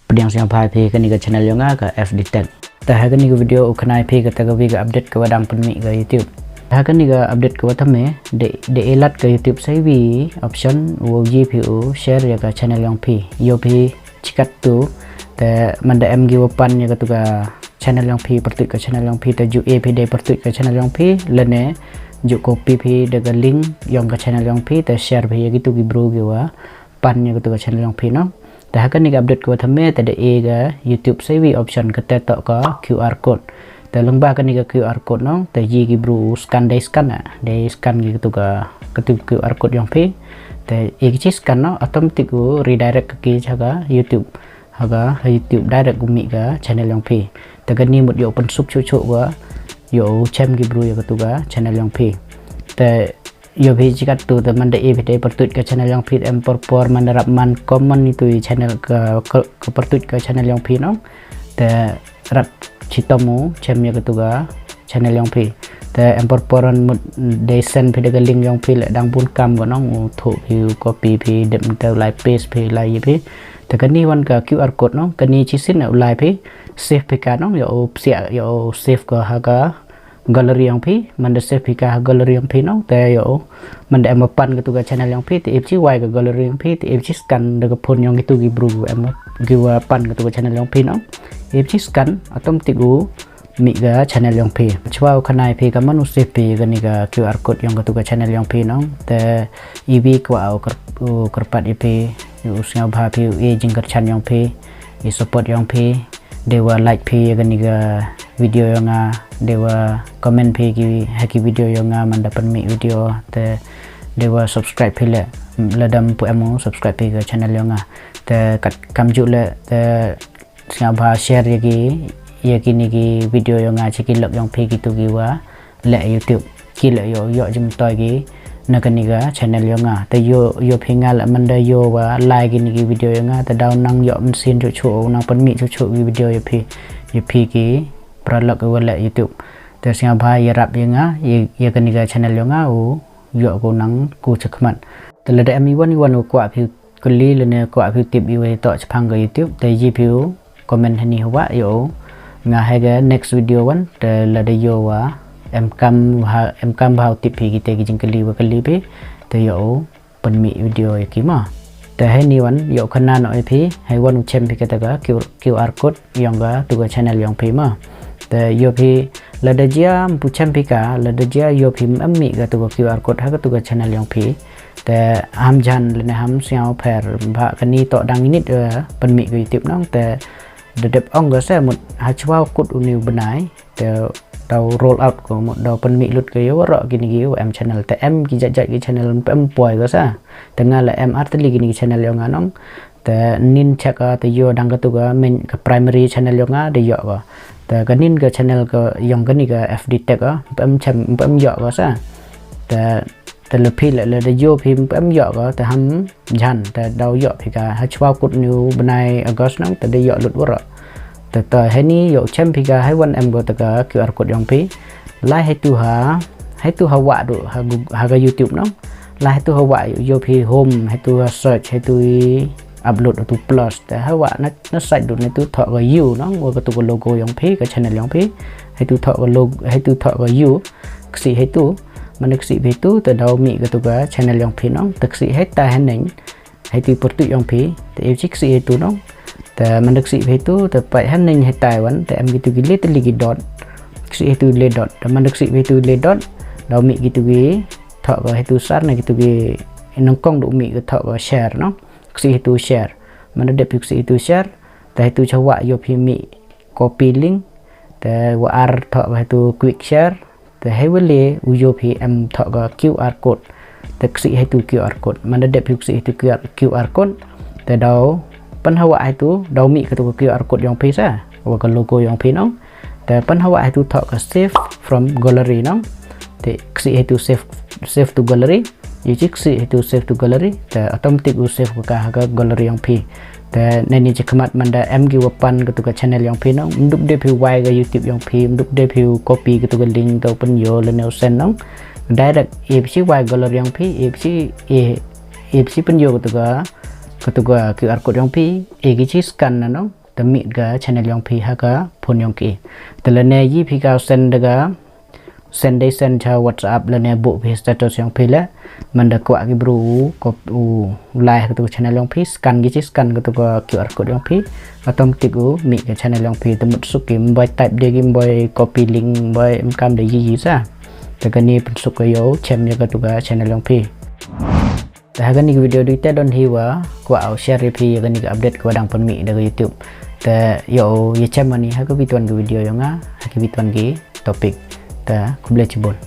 Pedang siang pai pi kan ni ke channel Jongka ke FD10. Tah kan ni ke video ukenai pi ke taga ke update ke wadang penmi ke YouTube. Tah kan ni ke update ke Thymmai de elat ke YouTube sai wi option wo GPU share ya ke channel Jongpi. Yo pi cikat tu te manda MG wapan ya ke tu ke channel Jongpi pertut ke channel Jongpi te ju pi de pertut ke channel Jongpi lene ju copy pi de ke link yang ke channel Jongpi te share pi ya gitu ki bro ke wa pan ya ke tu ke channel Jongpi no. Dah kan ni update ke Thymmai tadi ke YouTube savvy option ke tetok ke QR code. Dah lembah kan ni ke QR code no, tadi ki bro scan gitu ke QR code yang pi. Dah iki scan no automatic ku redirect ke jaga YouTube. Haga YouTube direct gumi ke channel yang pi. Dah kan ni mut yo open sub cucuk ke yo chem ki bro ya ke tu ke channel yang pi. Dah yo bhi jikat tu teman de video pertut ke channel yang pi por menerap man common itu channel ke pertut ke channel yang pi no te rat citamu chem ya ketuga channel yang pi te poran de send pi de link yang pi le dang pun kam ko no thu pi copy pi dem te like paste pi like pi te kani wan ka QR code no kani chisin like pi save pi ka no yo save ko ha ka gallery yang pi manda save pi ka gallery yang pi no te yo manda em pan ke tu ka channel yang pi te fg y ka gallery yang pi te fg scan de ka phone yang gitu gi bro em giwa pan ke tu ka channel yang pi no fg scan automatic u mi ga channel yang pi chwa khanai pi ka manu save pi ga ni ka QR code yang ke tu ka channel yang pi no te ev kwa au kerpat ip usnya bha pi e jingkar chan yang pi e support yang pi dewa like pi ga ni ga video yang dewa comment pi ki haki video yang manda penmi video te dewa subscribe pi le ladam pu emu subscribe pi ke channel yang te kat kamju le te siapa share yaki ni ki video yang chiki lok yang pi gitu ki wa le YouTube ki le yo jim toy ki nakani ga channel yang te yo pinga la manda yo wa like ni ki video yang te down nang yo sin chu nang penmi chu video yo pi ki produk wala YouTube te siapa ya rap yang ya kani ga channel yang u yo ko nang ku chakmat te le mi wan kwa pi kuli le ne kwa pi tip yu to chapang ga YouTube te GPU comment hani wa yo nga ha next video wan te le de yo wa em kam bhau tip pi ki te ki jing kali wa kali pi te yo penmi video ki ma te hai ni wan yo khana no pi hai wan chem pi ka ta ga QR code yang ga tu ga channel yang pi ma te yo pi la de jia pu chem pi ka la de jia yo pi ammi ga tu ga QR code ha ga tu ga channel yang pi te ham jan le ne ham siao pher ba kani to dang nit penmi ga YouTube nong te de dep ong ga se mut ha chwa kut uniu benai te tau roll out ko một đầu penmi lut ke yo ro gini gi em channel te em ki jajak ki channel em poi ga sa tengah la em artli gini channel yo nganong te nin chaka te yo dang ga tu ga main ka primary channel yo nga de yo ga te ka nin ga channel ka yang ga ni ga FD tag ga em yo ga sa te le pi le de yo pi em yo ga te ham jan te dau yo pi ka ha chwa kut new benai August nong te de yo lut wo te hai ni yo chem pi ka hai wan em go ta ka QR code yang pi lai hai tu ha wa do ha ga YouTube no lai hai tu ha wa yo pi home hai tu search hai tu upload tu plus te ha wa nó sai do ne tu tho ga you no go ka tu logo yang pi ka channel yang pi hai tu tho ga logo hai tu tho ga you si hai tu manik si pi tu te dau mi ka tu ka channel yang pi no tak si hai ta han ning hai tu portu yang pi te chik si hai tu no te manik si pi tu te pai han ning hai tai wan te em gitu gi little gi dot si tu le dot te manik si pi tu le dot dau mi gitu gi tho ga hai tu sar na gitu gi nong kong du mi ka tho ga share no si tu share mana de pi si tu share te tu chawa yo pi mi copy link te wa ar tho ga tu quick share te hai wele u yo pi em tho ga QR code te si hai tu QR code mana de pi si tu QR code te dau pan hawa hai tu dau mi ka tu QR code yang pi sa wa ka logo yang pi no te pan hawa hai tu tho ga save from gallery no te si hai tu save to gallery you chik si itu save to gallery te automatic u save ka gallery yang pi te neni chikmat manda em gi wapan ke tu ka channel yang pi no nduk de pi y ga YouTube yang pi nduk de pi copy ke tu ka link to pen yo le no send no direct if si y gallery yang pi if si pen yo ke tu ka ketuga QR code yang pi gichi scan na no temik ga channel yang pi ha ka phone yang ki telane yi pi ka send daga send day send cha WhatsApp lane bu pi status yang pi la manda kwa ki bru ko live ketuga channel yang pi scan gichi scan ketuga QR code yang pi automatic mi ga channel yang pi temut sukim boy type dia game boy copy link boy kam de yi sa tegani pensuk yo chem ya ketuga channel yang pi Hagan ni video dita don hiwa kwa au share repi hagan ni update kwa dang penmi dari YouTube. Ta yo ye chem ni haga bituan ke video yo nga, haki bituan ke topik ta kuble cebon.